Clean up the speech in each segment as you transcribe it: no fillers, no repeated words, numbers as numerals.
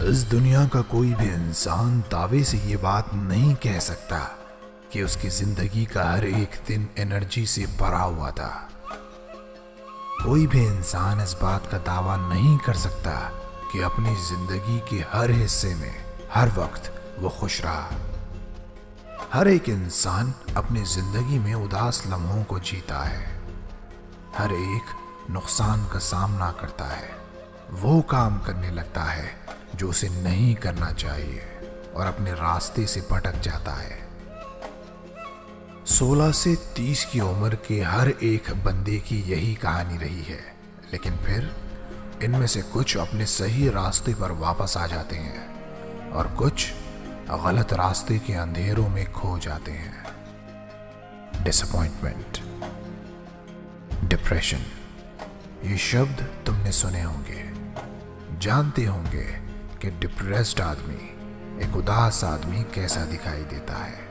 इस दुनिया का कोई भी इंसान दावे से ये बात नहीं कह सकता कि उसकी जिंदगी का हर एक दिन एनर्जी से भरा हुआ था। कोई भी इंसान इस बात का दावा नहीं कर सकता कि अपनी जिंदगी के हर हिस्से में हर वक्त वो खुश रहा। हर एक इंसान अपनी जिंदगी में उदास लम्हों को जीता है। हर एक नुकसान का सामना करता है, वो काम करने लगता है जो उसे नहीं करना चाहिए और अपने रास्ते से भटक जाता है। 16 से 30 की उम्र के हर एक बंदे की यही कहानी रही है, लेकिन फिर इनमें से कुछ अपने सही रास्ते पर वापस आ जाते हैं और कुछ गलत रास्ते के अंधेरों में खो जाते हैं। डिसअपॉइंटमेंट, डिप्रेशन, ये शब्द तुमने सुने होंगे। जानते होंगे कि डिप्रेस्ड आदमी, एक उदास आदमी कैसा दिखाई देता है।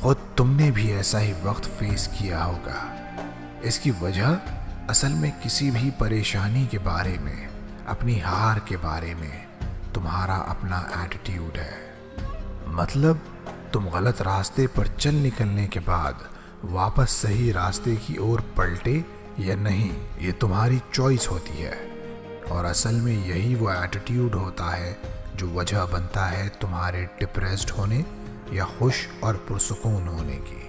खुद तुमने भी ऐसा ही वक्त फेस किया होगा। इसकी वजह असल में किसी भी परेशानी के बारे में, अपनी हार के बारे में तुम्हारा अपना एटीट्यूड है। मतलब तुम गलत रास्ते पर चल निकलने के बाद वापस सही रास्ते की ओर पलटे या नहीं, ये तुम्हारी चॉइस होती है। और असल में यही वो एटीट्यूड होता है जो वजह बनता है तुम्हारे डिप्रेस्ड होने या खुश और पुरसुकून होने की।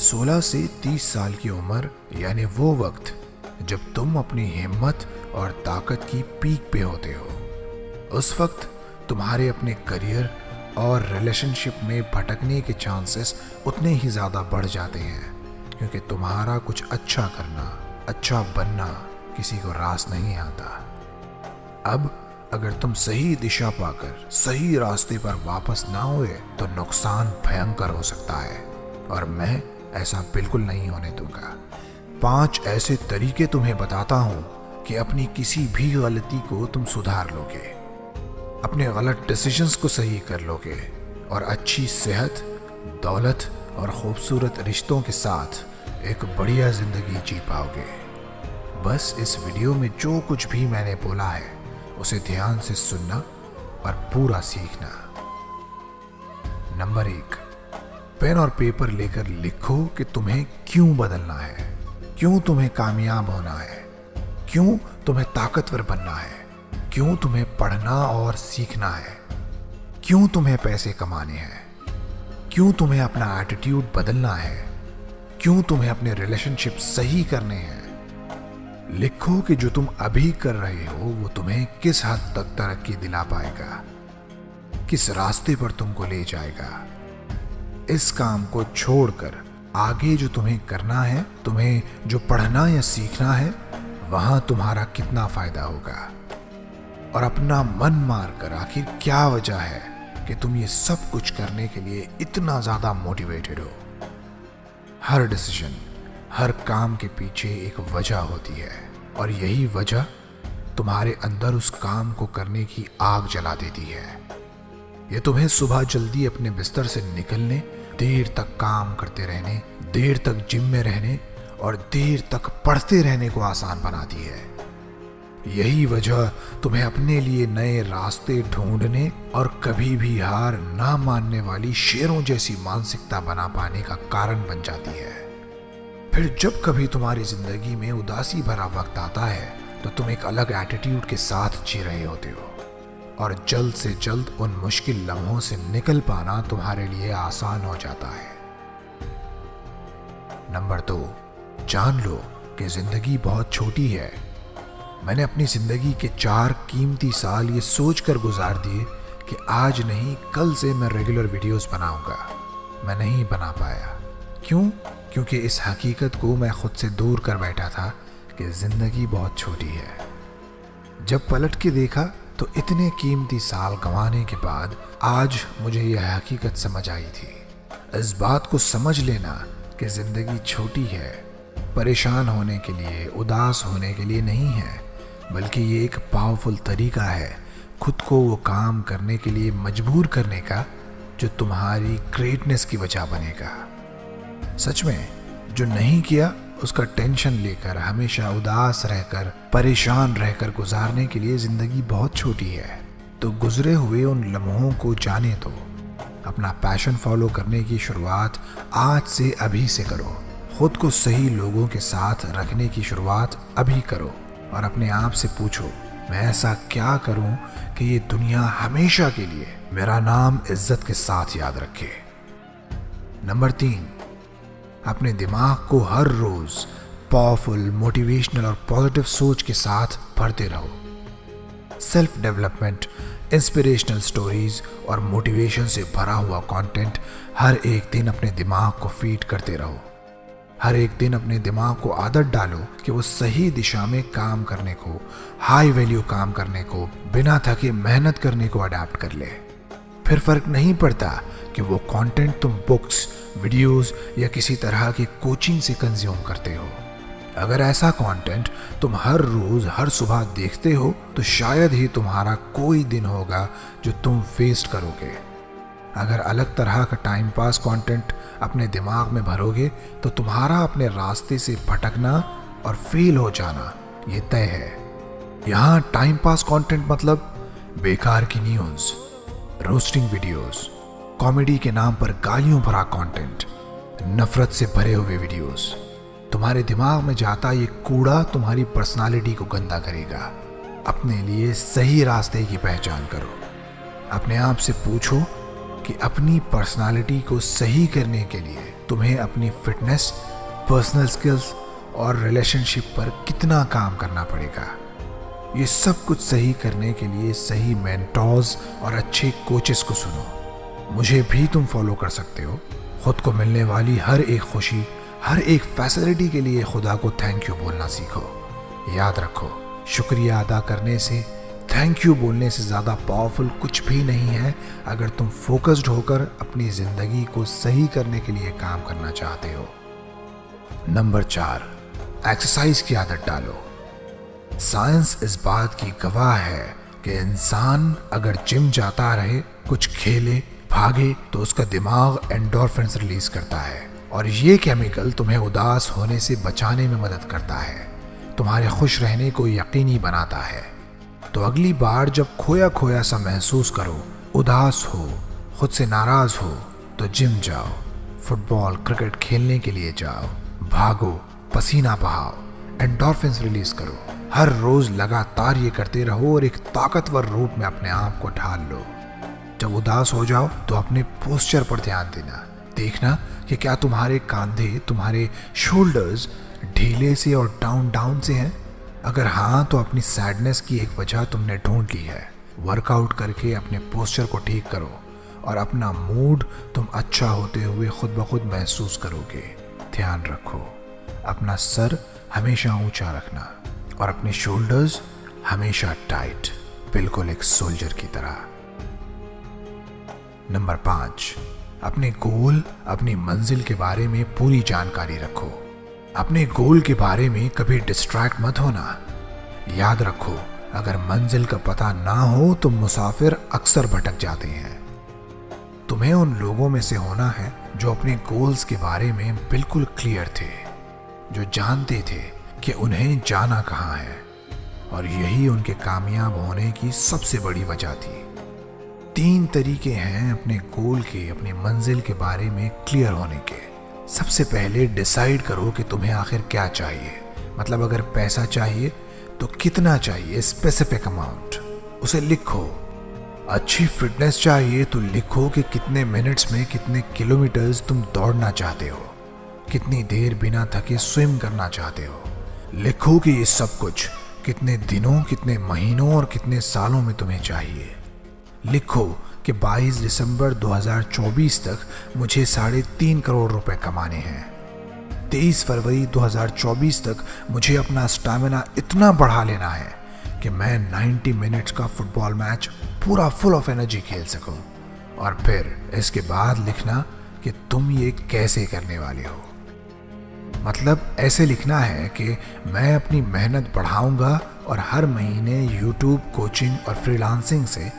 16 से 30 साल की उम्र यानी वो वक्त जब तुम अपनी हिम्मत और ताकत की पीक पे होते हो। उस वक्त तुम्हारे अपने करियर और रिलेशनशिप में भटकने के चांसेस उतने ही ज़्यादा बढ़ जाते हैं, क्योंकि तुम्हारा कुछ अच्छा करना, अच्छा बनना किसी को रास नहीं आता। अब अगर तुम सही दिशा पाकर सही रास्ते पर वापस ना हुए तो नुकसान भयंकर हो सकता है, और मैं ऐसा बिल्कुल नहीं होने दूंगा। 5 ऐसे तरीके तुम्हें बताता हूं कि अपनी किसी भी गलती को तुम सुधार लोगे, अपने गलत डिसीजंस को सही कर लोगे और अच्छी सेहत, दौलत और खूबसूरत रिश्तों के साथ एक बढ़िया जिंदगी जी पाओगे। बस इस वीडियो में जो कुछ भी मैंने बोला है उसे ध्यान से सुनना और पूरा सीखना। नंबर 1, पेन और पेपर लेकर लिखो कि तुम्हें क्यों बदलना है, क्यों तुम्हें कामयाब होना है, क्यों तुम्हें ताकतवर बनना है, क्यों तुम्हें पढ़ना और सीखना है, क्यों तुम्हें पैसे कमाने हैं, क्यों तुम्हें अपना एटीट्यूड बदलना है, क्यों तुम्हें अपने रिलेशनशिप सही करने हैं। लिखो कि जो तुम अभी कर रहे हो वो तुम्हें किस हद तक तरक्की दिला पाएगा, किस रास्ते पर तुमको ले जाएगा। इस काम को छोड़कर आगे जो तुम्हें करना है, तुम्हें जो पढ़ना या सीखना है, वहां तुम्हारा कितना फायदा होगा। और अपना मन मार कर आखिर क्या वजह है कि तुम ये सब कुछ करने के लिए इतना ज्यादा मोटिवेटेड हो। हर डिसीजन, हर काम के पीछे एक वजह होती है, और यही वजह तुम्हारे अंदर उस काम को करने की आग जला देती है। ये तुम्हें सुबह जल्दी अपने बिस्तर से निकलने, देर तक काम करते रहने, देर तक जिम में रहने और देर तक पढ़ते रहने को आसान बनाती है। यही वजह तुम्हें अपने लिए नए रास्ते ढूंढने और कभी भी हार ना मानने वाली शेरों जैसी मानसिकता बना पाने का कारण बन जाती है। फिर जब कभी तुम्हारी जिंदगी में उदासी भरा वक्त आता है तो तुम एक अलग एटीट्यूड के साथ जी रहे होते हो, और जल्द से जल्द उन मुश्किल लम्हों से निकल पाना तुम्हारे लिए आसान हो जाता है। नंबर 2, जान लो कि जिंदगी बहुत छोटी है। मैंने अपनी जिंदगी के 4 कीमती साल ये सोचकर गुजार दिए कि आज नहीं कल से मैं रेगुलर वीडियोस बनाऊंगा। मैं नहीं बना पाया। क्यों? क्योंकि इस हकीकत को मैं खुद से दूर कर बैठा था कि जिंदगी बहुत छोटी है। जब पलट के देखा तो इतने कीमती साल गंवाने के बाद आज मुझे यह हकीकत समझ आई थी। इस बात को समझ लेना कि जिंदगी छोटी है, परेशान होने के लिए, उदास होने के लिए नहीं है, बल्कि ये एक पावरफुल तरीका है खुद को वो काम करने के लिए मजबूर करने का जो तुम्हारी ग्रेटनेस की वजह बनेगा। सच में जो नहीं किया उसका टेंशन लेकर, हमेशा उदास रहकर, परेशान रहकर गुजारने के लिए जिंदगी बहुत छोटी है। तो गुजरे हुए उन लम्हों को जाने दो। अपना पैशन फॉलो करने की शुरुआत आज से अभी से करो। खुद को सही लोगों के साथ रखने की शुरुआत अभी करो और अपने आप से पूछो, मैं ऐसा क्या करूं कि ये दुनिया हमेशा के लिए मेरा नाम इज्जत के साथ याद रखे। नंबर 3, अपने दिमाग को हर रोज पावरफुल, मोटिवेशनल और पॉजिटिव सोच के साथ भरते रहो। सेल्फ डेवलपमेंट, इंस्पिरेशनल स्टोरीज और मोटिवेशन से भरा हुआ कंटेंट हर एक दिन अपने दिमाग को फीड करते रहो। हर एक दिन अपने दिमाग को आदत डालो कि वो सही दिशा में काम करने को, हाई वैल्यू काम करने को, बिना थके मेहनत करने को अडेप्ट कर ले। फिर फर्क नहीं पड़ता कि वो कंटेंट तुम बुक्स, वीडियोस या किसी तरह की कोचिंग से कंज्यूम करते हो। अगर ऐसा कंटेंट तुम हर रोज हर सुबह देखते हो तो शायद ही तुम्हारा कोई दिन होगा जो तुम वेस्ट करोगे। अगर अलग तरह का टाइम पास कंटेंट अपने दिमाग में भरोगे तो तुम्हारा अपने रास्ते से भटकना और फेल हो जाना ये तय है। यहाँ टाइम पास कंटेंट मतलब बेकार की न्यूज़, रोस्टिंग वीडियोस, कॉमेडी के नाम पर गालियों भरा कंटेंट, नफरत से भरे हुए वीडियोस। तुम्हारे दिमाग में जाता ये कूड़ा तुम्हारी पर्सनालिटी को गंदा करेगा। अपने लिए सही रास्ते की पहचान करो। अपने आप से पूछो कि अपनी पर्सनालिटी को सही करने के लिए तुम्हें अपनी फिटनेस, पर्सनल स्किल्स और रिलेशनशिप पर कितना काम करना पड़ेगा। ये सब कुछ सही करने के लिए सही मेंटोर्स और अच्छे कोचेस को सुनो। मुझे भी तुम फॉलो कर सकते हो। खुद को मिलने वाली हर एक खुशी, हर एक फैसिलिटी के लिए खुदा को थैंक यू बोलना सीखो। याद रखो, शुक्रिया अदा करने से, थैंक यू बोलने से ज़्यादा पावरफुल कुछ भी नहीं है अगर तुम फोकस्ड होकर अपनी ज़िंदगी को सही करने के लिए काम करना चाहते हो। नंबर 4, एक्सरसाइज की आदत डालो। साइंस इस बात की गवाह है कि इंसान अगर जिम जाता रहे, कुछ खेले, भागे तो उसका दिमाग एंडोर्फिन्स रिलीज करता है और ये केमिकल तुम्हें उदास होने से बचाने में मदद करता है, तुम्हारे खुश रहने को यकीनी बनाता है। तो अगली बार जब खोया खोया सा महसूस करो, उदास हो, खुद से नाराज हो, तो जिम जाओ, फुटबॉल, क्रिकेट खेलने के लिए जाओ, भागो, पसीना बहाओ, एंडोर्फिन्स रिलीज करो। हर रोज लगातार ये करते रहो और एक ताकतवर रूप में अपने आप को ढाल लो। जब उदास हो जाओ तो अपने पोस्चर पर ध्यान देना। देखना कि क्या तुम्हारे कंधे, तुम्हारे शोल्डर्स ढीले से और डाउन से हैं। अगर हाँ तो अपनी सैडनेस की एक वजह तुमने ढूंढ ली है। वर्कआउट करके अपने पोस्चर को ठीक करो और अपना मूड तुम अच्छा होते हुए खुद ब खुद महसूस करोगे। ध्यान रखो, अपना सर हमेशा ऊंचा रखना और अपने शोल्डर्स हमेशा टाइट, बिल्कुल एक सोल्जर की तरह। नंबर 5, अपने गोल, अपनी मंजिल के बारे में पूरी जानकारी रखो। अपने गोल के बारे में कभी डिस्ट्रैक्ट मत होना। याद रखो, अगर मंजिल का पता ना हो तो मुसाफिर अक्सर भटक जाते हैं। तुम्हें उन लोगों में से होना है जो अपने गोल्स के बारे में बिल्कुल क्लियर थे, जो जानते थे कि उन्हें जाना कहाँ है, और यही उनके कामयाब होने की सबसे बड़ी वजह थी। 3 तरीके हैं अपने गोल के, अपनी मंजिल के बारे में क्लियर होने के। सबसे पहले डिसाइड करो कि तुम्हें आखिर क्या चाहिए। मतलब अगर पैसा चाहिए तो कितना चाहिए, स्पेसिफिक अमाउंट, उसे लिखो। अच्छी फिटनेस चाहिए तो लिखो कि कितने मिनट्स में कितने किलोमीटर्स तुम दौड़ना चाहते हो, कितनी देर बिना थके स्विम करना चाहते हो। लिखो कि ये सब कुछ कितने दिनों, कितने महीनों और कितने सालों में तुम्हें चाहिए। लिखो कि 22 दिसंबर 2024 तक मुझे 3.5 करोड़ रुपए कमाने हैं। 23 फरवरी 2024 तक मुझे अपना स्टैमिना इतना बढ़ा लेना है कि मैं 90 मिनट्स का फुटबॉल मैच पूरा फुल ऑफ एनर्जी खेल सकूं। और फिर इसके बाद लिखना कि तुम ये कैसे करने वाले हो। मतलब ऐसे लिखना है कि मैं अपनी मेहनत बढ़ाऊंगा और हर महीने यूट्यूब, कोचिंग और फ्रीलांसिंग से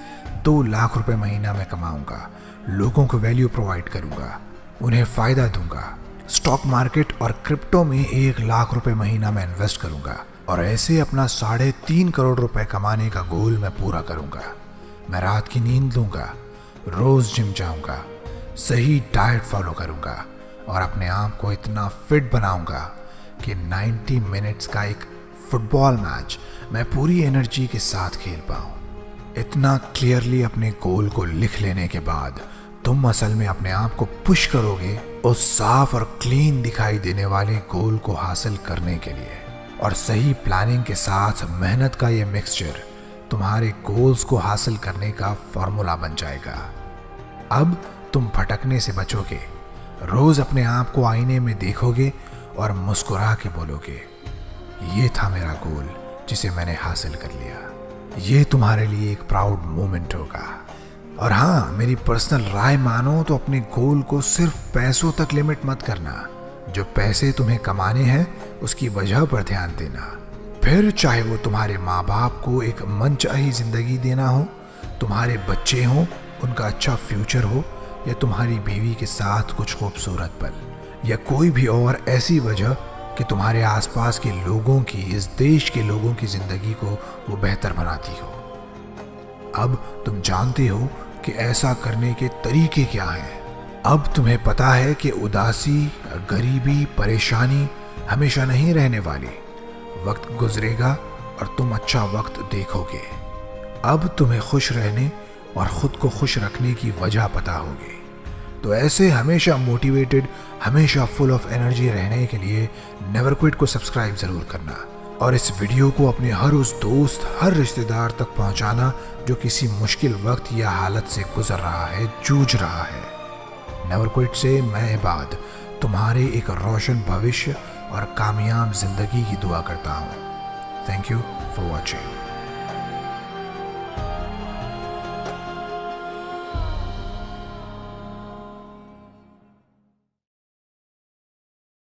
2 लाख रुपए महीना में कमाऊंगा, लोगों को वैल्यू प्रोवाइड करूंगा, उन्हें फ़ायदा दूंगा, स्टॉक मार्केट और क्रिप्टो में 1 लाख रुपए महीना में इन्वेस्ट करूंगा और ऐसे अपना 3.5 करोड़ रुपए कमाने का गोल मैं पूरा करूंगा। मैं रात की नींद लूंगा, रोज जिम जाऊंगा, सही डाइट फॉलो करूंगा और अपने आप को इतना फिट बनाऊंगा कि 90 मिनट्स का एक फुटबॉल मैच मैं पूरी एनर्जी के साथ खेल पाऊं। इतना क्लियरली अपने गोल को लिख लेने के बाद तुम असल में अपने आप को पुश करोगे उस साफ और क्लीन दिखाई देने वाले गोल को हासिल करने के लिए। और सही प्लानिंग के साथ मेहनत का ये मिक्सचर तुम्हारे गोल्स को हासिल करने का फॉर्मूला बन जाएगा। अब तुम भटकने से बचोगे, रोज अपने आप को आईने में देखोगे और मुस्कुरा के बोलोगे, ये था मेरा गोल जिसे मैंने हासिल कर लिया। ये तुम्हारे लिए एक प्राउड मोमेंट होगा। और हाँ, मेरी पर्सनल राय मानो तो अपने गोल को सिर्फ पैसों तक लिमिट मत करना। जो पैसे तुम्हें कमाने हैं उसकी वजह पर ध्यान देना। फिर चाहे वो तुम्हारे माँ बाप को एक मनचाही जिंदगी देना हो, तुम्हारे बच्चे हों उनका अच्छा फ्यूचर हो, या तुम्हारी बीवी के साथ कुछ खूबसूरत पल, या कोई भी और ऐसी वजह कि तुम्हारे आसपास के लोगों की, इस देश के लोगों की जिंदगी को वो बेहतर बनाती हो। अब तुम जानते हो कि ऐसा करने के तरीके क्या हैं। अब तुम्हें पता है कि उदासी, गरीबी, परेशानी हमेशा नहीं रहने वाली। वक्त गुजरेगा और तुम अच्छा वक्त देखोगे। अब तुम्हें खुश रहने और खुद को खुश रखने की वजह पता होगी। तो ऐसे हमेशा मोटिवेटेड, हमेशा फुल ऑफ एनर्जी रहने के लिए नेवर क्विट को सब्सक्राइब जरूर करना और इस वीडियो को अपने हर उस दोस्त, हर रिश्तेदार तक पहुंचाना जो किसी मुश्किल वक्त या हालत से गुजर रहा है, जूझ रहा है। नेवर क्विट से मैं इबाद तुम्हारे एक रोशन भविष्य और कामयाब जिंदगी की दुआ करता हूँ। Thank you for watching.